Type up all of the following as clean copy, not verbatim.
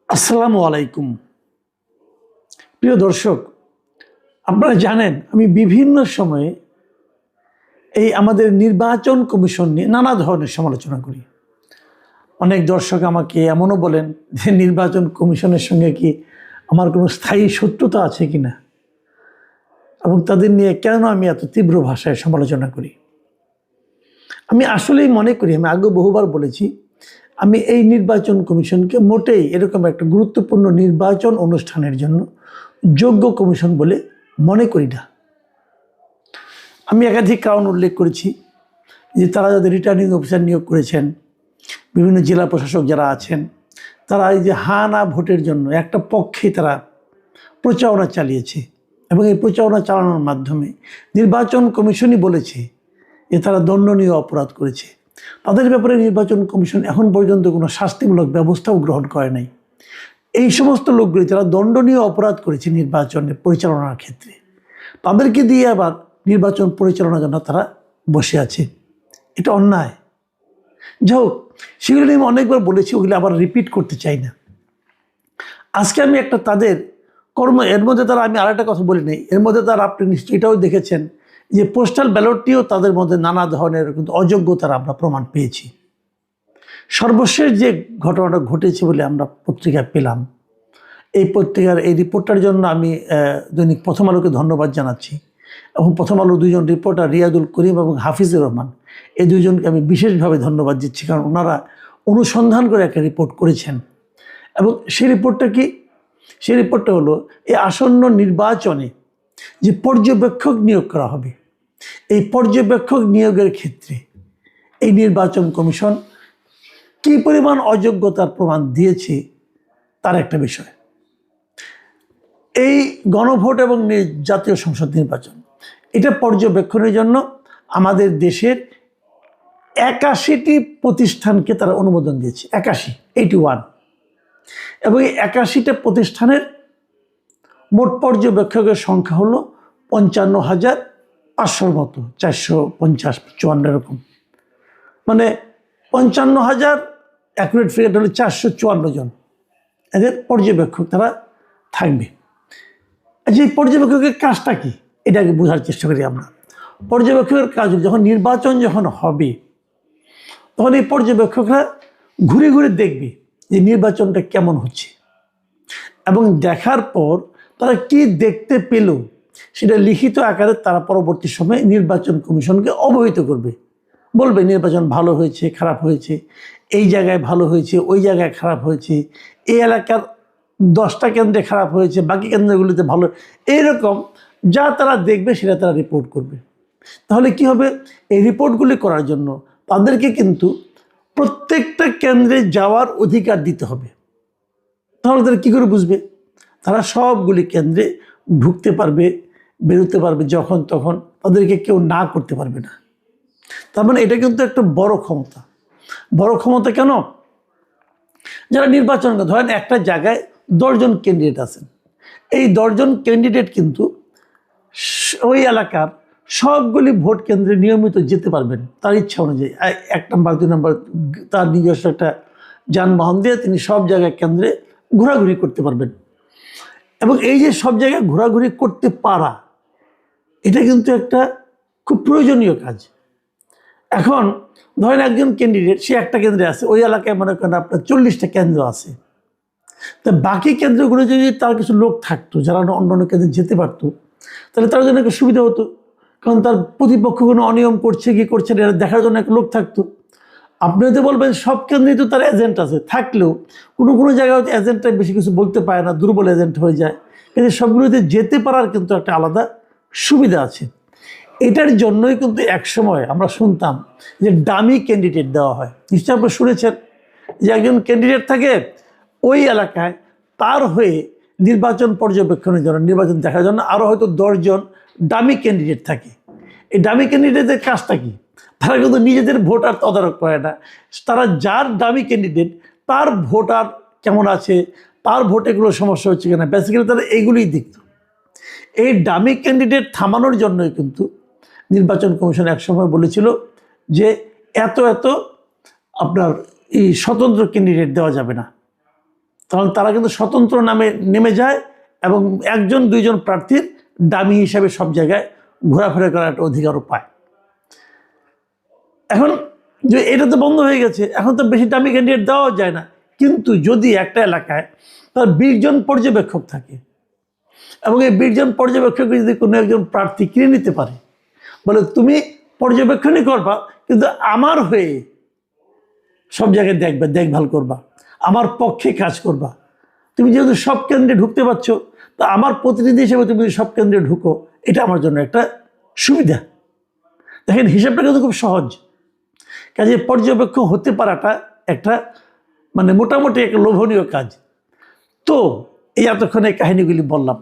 আসসালামু আলাইকুম। প্রিয় দর্শক, আপনারা জানেন আমি বিভিন্ন সময়ে আমাদের নির্বাচন কমিশন নিয়ে নানা ধরনের সমালোচনা করি। অনেক দর্শক আমাকে এমনও বলেন যে নির্বাচন কমিশনের সঙ্গে কি আমার কোনো স্থায়ী শত্রুতা আছে কিনা, এবং তাদের নিয়ে কেন আমি এত তীব্র ভাষায় সমালোচনা করি। আমি আসলেই মনে করি, আমি আগে বহুবার বলেছি, আমি এই নির্বাচন কমিশনকে মোটেই এরকম একটা গুরুত্বপূর্ণ নির্বাচন অনুষ্ঠানের জন্য যোগ্য কমিশন বলে মনে করি না। আমি একাধিক কারণ উল্লেখ করেছি যে তারা যাদের রিটার্নিং অফিসার নিয়োগ করেছেন, বিভিন্ন জেলা প্রশাসক যারা আছেন, তারা এই যে হা না ভোটের জন্য একটা পক্ষে তারা প্রচারণা চালিয়েছে, এবং এই প্রচারণা চালানোর মাধ্যমে নির্বাচন কমিশনই বলেছে যে তারা দণ্ডনীয় অপরাধ করেছে। তাদের ব্যাপারে নির্বাচন কমিশন এখন পর্যন্ত কোনো শাস্তিমূলক ব্যবস্থাও গ্রহণ করে নাই। এই সমস্ত লোকগুলি যারা দণ্ডনীয় অপরাধ করেছে নির্বাচনের পরিচালনার ক্ষেত্রে, তাদেরকে দিয়ে আবার নির্বাচন পরিচালনার জন্য তারা বসে আছে। এটা অন্যায়। যাই হোক, সেগুলো নিয়ে আমি অনেকবার বলেছি, ওগুলো আবার রিপিট করতে চাই না। আজকে আমি একটা তাদের এর মধ্যে তারা, আমি আর একটা কথা বলি নাই, এর মধ্যে তারা, আপনি নিশ্চয়ই এটাও দেখেছেন যে পোস্টাল ব্যালটটিও তাদের মধ্যে নানা ধরনের কিন্তু অযোগ্যতার আমরা প্রমাণ পেয়েছি। সর্বশেষ যে ঘটনাটা ঘটেছে বলে আমরা পত্রিকায় পেলাম, এই পত্রিকার এই রিপোর্টটার জন্য আমি দৈনিক প্রথম আলোকে ধন্যবাদ জানাচ্ছি, এবং প্রথম আলো দুইজন রিপোর্টার রিয়াদুল করিম এবং হাফিজুর রহমান, এই দুইজনকে আমি বিশেষভাবে ধন্যবাদ দিচ্ছি, কারণ ওনারা অনুসন্ধান করে একটা রিপোর্ট করেছেন। এবং সেই রিপোর্টটা কি? সেই রিপোর্টটা হলো এই আসন্ন নির্বাচনে যে পর্যবেক্ষক নিয়োগ করা হবে, এই পর্যবেক্ষক নিয়োগের ক্ষেত্রে এই নির্বাচন কমিশন কী পরিমাণ অযোগ্যতার প্রমাণ দিয়েছে তার একটা বিষয়। এই গণভোট এবং জাতীয় সংসদ নির্বাচন, এটা পর্যবেক্ষণের জন্য আমাদের দেশের 81টি প্রতিষ্ঠানকে তারা অনুমোদন দিয়েছে। 81 এবং এই 81টা প্রতিষ্ঠানের মোট পর্যবেক্ষকের সংখ্যা হলো 55,500 মতো, 450-54 এরকম, মানে 55,000, অ্যাকুরেট ফিগার হলো 454 জন এদের পর্যবেক্ষক তারা থাকবে। আচ্ছা, এই পর্যবেক্ষকের কাজটা কি, এটাকে বোঝার চেষ্টা করি আমরা। পর্যবেক্ষকের কাজ, যখন নির্বাচন যখন হবে, তখন এই পর্যবেক্ষকরা ঘুরে ঘুরে দেখবে যে নির্বাচনটা কেমন হচ্ছে, এবং দেখার পর তারা কি দেখতে পেল সেটা লিখিত আকারে তারা পরবর্তী সময়ে নির্বাচন কমিশনকে অবহিত করবে। বলবে নির্বাচন ভালো হয়েছে, খারাপ হয়েছে, এই জায়গায় ভালো হয়েছে, ওই জায়গায় খারাপ হয়েছে, এই এলাকার 10টা কেন্দ্রে খারাপ হয়েছে, বাকি কেন্দ্রগুলিতে ভালো, এইরকম যা তারা দেখবে সেটা তারা রিপোর্ট করবে। তাহলে কি হবে? এই রিপোর্টগুলি করার জন্য তাদেরকে কিন্তু প্রত্যেকটা কেন্দ্রে যাওয়ার অধিকার দিতে হবে। তাহলে তারা কী করে বুঝবে? তারা সবগুলি কেন্দ্রে ঢুকতে পারবে, বেরোতে পারবে যখন তখন, তাদেরকে কেউ না করতে পারবে না। তার মানে এটা কিন্তু একটা বড় ক্ষমতা। বড় ক্ষমতা কেন? যারা নির্বাচন, ধরেন একটা জায়গায় 10 জন ক্যান্ডিডেট আছেন, এই 10 জন ক্যান্ডিডেট কিন্তু ওই এলাকার সবগুলি ভোট কেন্দ্রে নিয়মিত যেতে পারবেন তার ইচ্ছা অনুযায়ী। 1 নম্বর 2 নম্বর তার নিজস্ব একটা যানবাহন দিয়ে তিনি সব জায়গায় কেন্দ্রে ঘোরাঘুরি করতে পারবেন। এবং এই যে সব জায়গায় ঘোরাঘুরি করতে পারা, এটা কিন্তু একটা খুব প্রয়োজনীয় কাজ। এখন ধরেন একজন ক্যান্ডিডেট, সে একটা কেন্দ্রে আছে, ওই এলাকায় মনে করেন আপনার 40টা কেন্দ্র আছে, তা বাকি কেন্দ্রগুলো যদি তার কিছু লোক থাকতো যারা অন্য অন্য কেন্দ্রে যেতে পারতো, তাহলে তার জন্য একটা সুবিধা হতো, কারণ তার প্রতিপক্ষ কোনো অনিয়ম করছে কি করছে না এটা দেখার জন্য একটা লোক থাকতো। আপনি হয়তো বলবেন সব কেন্দ্রেই তো তার এজেন্ট আছে, থাকলেও কোনো কোনো জায়গায় হয়তো এজেন্টটা বেশি কিছু বলতে পারে না, দুর্বল এজেন্ট হয়ে যায়, কিন্তু সবগুলোতে যেতে পারার কিন্তু একটা আলাদা সুবিধা আছে। এটার জন্যই কিন্তু একসময় আমরা শুনতাম যে ডামি ক্যান্ডিডেট দেওয়া হয়। নিশ্চয়ই আপনি শুনেছেন যে একজন ক্যান্ডিডেট থাকে ওই এলাকায়, তার হয়ে নির্বাচন পর্যবেক্ষণের জন্য, নির্বাচন দেখার জন্য আরও হয়তো 10 জন ডামি ক্যান্ডিডেট থাকে। এই ডামি ক্যান্ডিডেটের কাজটা কি? তারা কিন্তু নিজেদের ভোটার তদারক করে না, তারা যার ডামি ক্যান্ডিডেট তার ভোটার কেমন আছে, তার ভোটে কোনো সমস্যা হচ্ছে কিনা, বেসিক্যালি তারা এইগুলিই দেখত। এই ডামি ক্যান্ডিডেট থামানোর জন্যই কিন্তু নির্বাচন কমিশন একসময় বলেছিল যে এত আপনার এই স্বতন্ত্র ক্যান্ডিডেট দেওয়া যাবে না। তখন তারা কিন্তু স্বতন্ত্র নামে নেমে যায় এবং একজন দুইজন প্রার্থীর দামি হিসাবে সব জায়গায় ঘোরাফেরা করার একটা অধিকারও পায়। এখন যে এটা তো বন্ধ হয়ে গেছে, এখন তো বেশি দামি ক্যান্ডিডেট দেওয়া যায় না। কিন্তু যদি একটা এলাকায় তার 20 জন পর্যবেক্ষক থাকে এবং এই 20 জন পর্যবেক্ষক যদি কোনো একজন প্রার্থী কিনে নিতে পারে, বলে তুমি পর্যবেক্ষণই করবা কিন্তু আমার হয়ে সব জায়গায় দেখবে, দেখভাল করবা, আমার পক্ষে কাজ করবা, তুমি যেহেতু সব কেন্দ্রে ঢুকতে পারছো, তা আমার প্রতিনিধি হিসেবে তুমি সব কেন্দ্রে ঢুকো, এটা আমার জন্য একটা সুবিধা। দেখেন হিসাবটা কিন্তু খুব সহজ। কাজে পর্যবেক্ষক হতে পারাটা একটা মানে মোটামুটি একটা লোভনীয় কাজ। তো এই এতক্ষণে কাহিনীগুলি বললাম।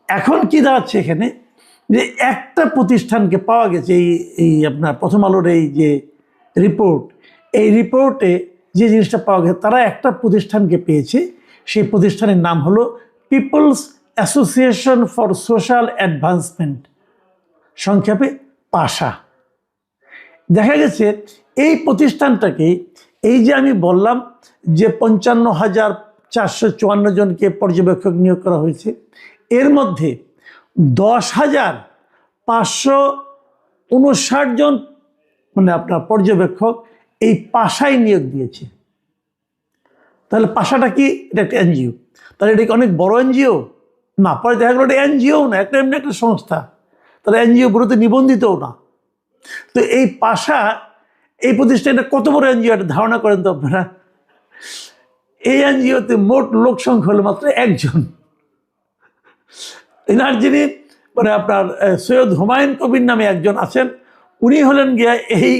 এখন কি দাঁড়াচ্ছে এখানে, যে একটা প্রতিষ্ঠানকে পাওয়া গেছে, এই আপনার প্রথম আলোর এই যে রিপোর্ট, এই রিপোর্টে যে জিনিসটা পাওয়া গেছে, তারা একটা প্রতিষ্ঠানকে পেয়েছে। সেই প্রতিষ্ঠানের নাম হলো People's Association for Social Advancement, সংক্ষেপে পাশা। দেখা গেছে এই প্রতিষ্ঠানটাকে, এই যে আমি বললাম যে 55,454 জনকে পর্যবেক্ষক নিয়োগ করা হয়েছে, এর মধ্যে 10,559 জন মানে আপনার পর্যবেক্ষক এই পাশায় নিয়োগ দিয়েছে। তাহলে পাশাটা কি? এটা একটা এনজিও। তাহলে এটা কি অনেক বড় এনজিও? না, পরে দেখা গেলো এটা এনজিও না, একটা এমনি একটা সংস্থা। তাহলে এনজিও বলতে নিবন্ধিতও না। তো এই পাশা, এই প্রতিষ্ঠানটা কত বড় এনজিও একটা ধারণা করেন তো আপনারা। এই এনজিওতে মোট লোক সংখ্যা হলো মাত্র 1 জন। এনার যিনি মানে আপনার সৈয়দ হুমায়ুন কবির নামে একজন আছেন, উনি হলেন গিয়া এই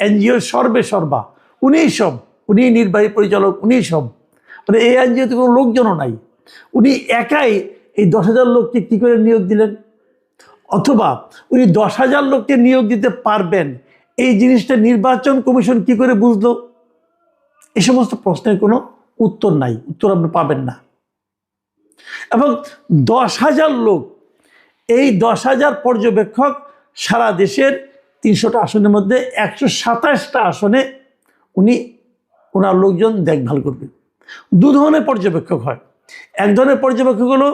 এনজিওর সর্বা, উনিই সব, উনি নির্বাহী পরিচালক, উনিই সব। মানে এই এনজিওতে কোনো লোকজনও নাই, উনি একাই এই 10,000 লোককে কী করে নিয়োগ দিলেন, অথবা উনি 10,000 লোককে নিয়োগ দিতে পারবেন এই জিনিসটা নির্বাচন কমিশন কি করে বুঝলো? এই সমস্ত প্রশ্নের কোনো উত্তর নাই, উত্তর আপনি পাবেন না। এবং 10,000 লোক, এই 10,000 পর্যবেক্ষক সারা দেশের 300টা আসনের মধ্যে 127টা আসনে ওনার লোকজন দেখভাল করবে। 2 ধরনের পর্যবেক্ষক হয়। এক ধরনের পর্যবেক্ষক হলো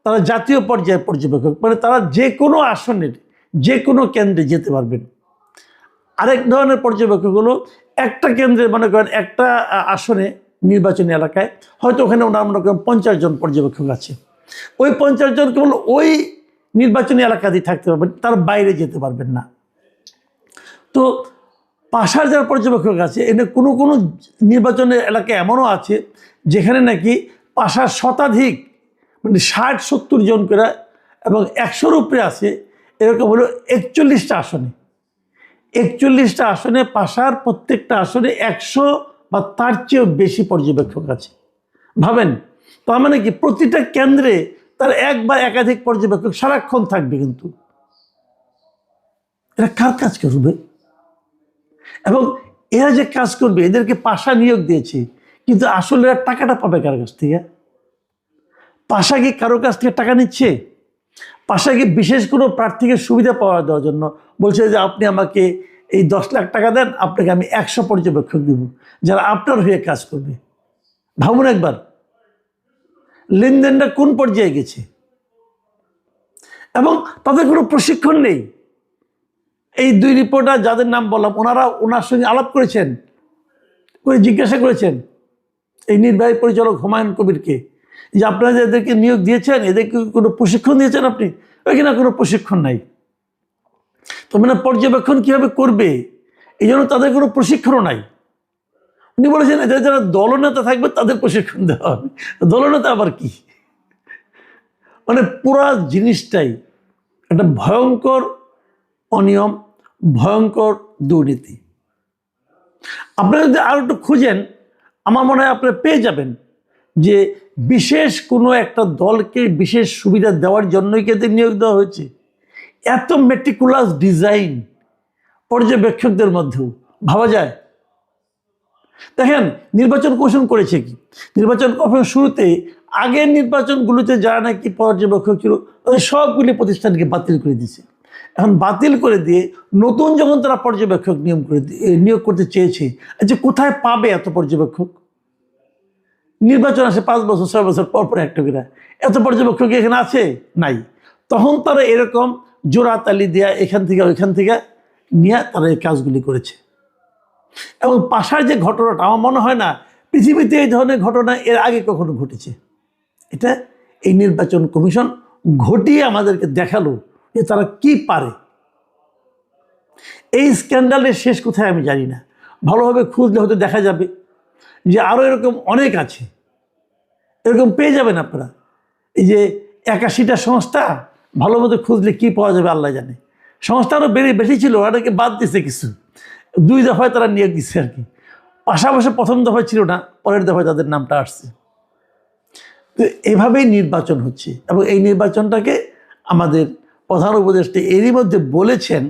তারা জাতীয় পর্যায়ের পর্যবেক্ষক, মানে তারা যে কোনো আসনের যে কোনো কেন্দ্রে যেতে পারবেন। আরেক ধরনের পর্যবেক্ষক হলো একটা কেন্দ্রে, মনে করেন একটা আসনে নির্বাচনী এলাকায় হয়তো ওখানে ওনার মনে করেন 50 জন পর্যবেক্ষক আছে, ওই 50 জন কেবল ওই নির্বাচনী এলাকাতেই থাকতে পারবেন, তার বাইরে যেতে পারবেন না। তো পাশার যারা পর্যবেক্ষক আছে, এনে কোনো কোনো নির্বাচনের এলাকা এমনও আছে যেখানে নাকি পাশার শতাধিক মানে 60-70 জন করে এবং 100-র উপরে আছে, এরকম হলো 41টা আসনে। 41টা আসনে পাশার প্রত্যেকটা আসনে 100 বা তার চেয়েও বেশি পর্যবেক্ষক আছে। ভাবেন, তার মানে কি প্রতিটা কেন্দ্রে তার এক বা একাধিক পর্যবেক্ষক সারাক্ষণ থাকবে। কিন্তু এরা কার কাজ করবে? এবং এরা যে কাজ করবে, এদেরকে পাশা নিয়োগ দিয়েছে, কিন্তু আসলে এরা টাকাটা পাবে কার কাছ থেকে? পাশা কি কারো কাছ থেকে টাকা নিচ্ছে? পাশা কি বিশেষ কোনো প্রার্থীকে সুবিধা পাওয়া দেওয়ার জন্য বলছে যে আপনি আমাকে এই 10 লাখ টাকা দেন, আপনাকে আমি 100 পর্যবেক্ষক দেব যারা আপনার হয়ে কাজ করবে? ভাবুন একবার, লেনদেনটা কোন পর্যায়ে গেছে? এবং তাদের কোনো প্রশিক্ষণ নেই। এই 2 রিপোর্টার যাদের নাম বললাম, ওনার সঙ্গে আলাপ করেছেন, করে জিজ্ঞাসা করেছেন এই নির্বাহী পরিচালক হুমায়ুন কবিরকে যে আপনারা এদেরকে নিয়োগ দিয়েছেন, এদেরকে কোনো প্রশিক্ষণ দিয়েছেন আপনি? ওইখানে কোনো প্রশিক্ষণ নাই। তো মানে পর্যবেক্ষণ কীভাবে করবে, এই জন্য তাদের কোনো প্রশিক্ষণও নাই। উনি বলেছেন এদের যারা দলনেতা থাকবে তাদের প্রশিক্ষণ দেওয়া হবে। দলনেতা আবার কি? মানে পুরা জিনিসটাই একটা ভয়ঙ্কর অনিয়ম, ভয়ঙ্কর দুর্নীতি। আপনারা যদি আরো একটু খুঁজেন, আমার মনে হয় আপনারা পেয়ে যাবেন যে বিশেষ কোনো একটা দলকে বিশেষ সুবিধা দেওয়ার জন্যই এদের নিয়োগ দেওয়া হয়েছে। এত মেটিকুলাস ডিজাইন পর্যবেক্ষকদের মধ্যেও ভাবা যায়? দেখেন নির্বাচন কমিশন করেছে কি, নির্বাচন কমিশন শুরুতে আগের নির্বাচনগুলোতে যারা নাকি পর্যবেক্ষক ছিল তাদের সবগুলি প্রতিষ্ঠানকে বাতিল করে দিয়েছে। এখন বাতিল করে দিয়ে নতুন যখন তারা পর্যবেক্ষক নিয়োগ করতে চেয়েছে, যে কোথায় পাবে এত পর্যবেক্ষক? নির্বাচন আসে 5 বছর 6 বছর পর পর একটা করে। এত পর্যবেক্ষক কি এখানে আছে? নাই। তখন তারা এরকম জোড়াতালি দেয়া এখান থেকে ওইখান থেকে নিয়ে তারা এই কাজগুলি করেছে। এবং পাশার যে ঘটনাটা, আমার মনে হয় না পৃথিবীতে এই ধরনের ঘটনা এর আগে কখনো ঘটেছে। এটা এই নির্বাচন কমিশন ঘটিয়ে আমাদেরকে দেখালো যে তারা কি পারে। এই স্ক্যান্ডালের শেষ কোথায় আমি জানি না, ভালোভাবে খুঁজলে হয়তো দেখা যাবে যে আরও এরকম অনেক আছে। এরকম পেয়ে যাবেন আপনারা। এই যে 81টা সংস্থা, ভালো মতো খুঁজলে কি পাওয়া যাবে আল্লাহ জানে। সংস্থা আরও বেশি ছিল, ওটাকে বাদ দিছে কিছু, 2 দফায় তারা নিয়োগ দিচ্ছে আর কি। পাশাপাশি প্রথম দফায় ছিল না, পরের দফায় তাদের নামটা আসছে। তো এভাবেই নির্বাচন হচ্ছে, এবং এই নির্বাচনটাকে আমাদের প্রধান উপদেষ্টা এরই মধ্যে বলেছেন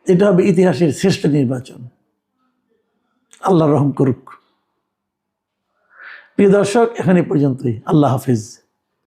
এটা হবে ইতিহাসের শ্রেষ্ঠ নির্বাচন। আল্লাহ রহম করুক। প্রিয় দর্শক, এখানে পর্যন্তই। আল্লাহ হাফিজ।